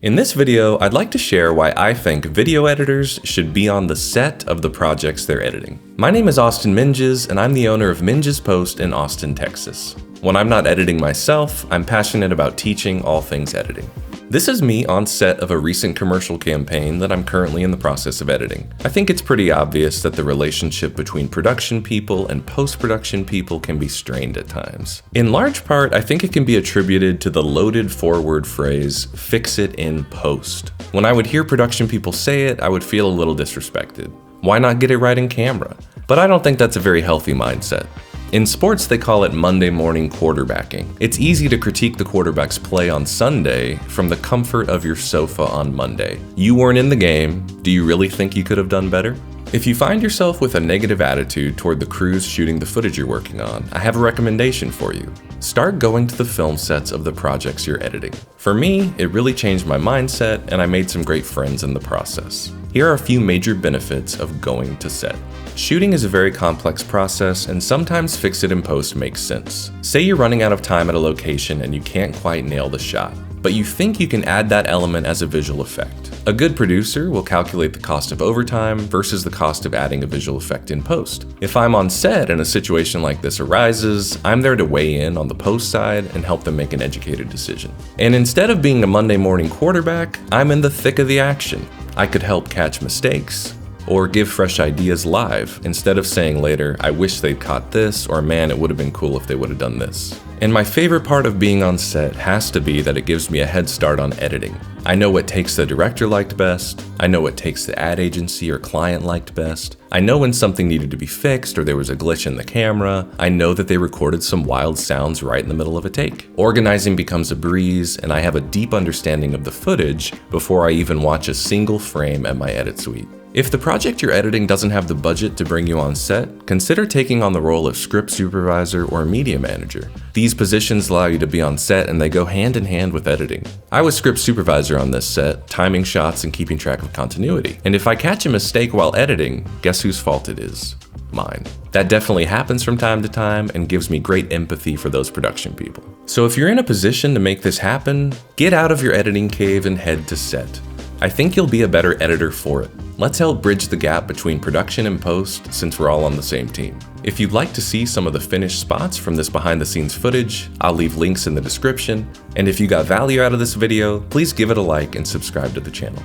In this video, I'd like to share why I think video editors should be on the set of the projects they're editing. My name is Austen Menges, and I'm the owner of Menges Post in Austin, Texas. When I'm not editing myself, I'm passionate about teaching all things editing. This is me on set of a recent commercial campaign that I'm currently in the process of editing. I think it's pretty obvious that the relationship between production people and post-production people can be strained at times. In large part, I think it can be attributed to the loaded forward phrase, "fix it in post." When I would hear production people say it, I would feel a little disrespected. Why not get it right in camera? But I don't think that's a very healthy mindset. In sports, they call it Monday morning quarterbacking. It's easy to critique the quarterback's play on Sunday from the comfort of your sofa on Monday. You weren't in the game. Do you really think you could have done better? If you find yourself with a negative attitude toward the crews shooting the footage you're working on, I have a recommendation for you. Start going to the film sets of the projects you're editing. For me, it really changed my mindset, and I made some great friends in the process. Here are a few major benefits of going to set. Shooting is a very complex process, and sometimes fix it in post makes sense. Say you're running out of time at a location and you can't quite nail the shot, but you think you can add that element as a visual effect. A good producer will calculate the cost of overtime versus the cost of adding a visual effect in post. If I'm on set and a situation like this arises, I'm there to weigh in on the post side and help them make an educated decision. And instead of being a Monday morning quarterback, I'm in the thick of the action. I could help catch mistakes, or give fresh ideas live, instead of saying later, "I wish they'd caught this," or "Man, it would have been cool if they would have done this." And my favorite part of being on set has to be that it gives me a head start on editing. I know what takes the director liked best. I know what takes the ad agency or client liked best. I know when something needed to be fixed or there was a glitch in the camera. I know that they recorded some wild sounds right in the middle of a take. Organizing becomes a breeze, and I have a deep understanding of the footage before I even watch a single frame at my edit suite. If the project you're editing doesn't have the budget to bring you on set, consider taking on the role of script supervisor or media manager. These positions allow you to be on set, and they go hand in hand with editing. I was script supervisor on this set, timing shots and keeping track of continuity. And if I catch a mistake while editing, guess whose fault it is? Mine. That definitely happens from time to time and gives me great empathy for those production people. So if you're in a position to make this happen, get out of your editing cave and head to set. I think you'll be a better editor for it. Let's help bridge the gap between production and post, since we're all on the same team. If you'd like to see some of the finished spots from this behind the scenes footage, I'll leave links in the description. And if you got value out of this video, please give it a like and subscribe to the channel.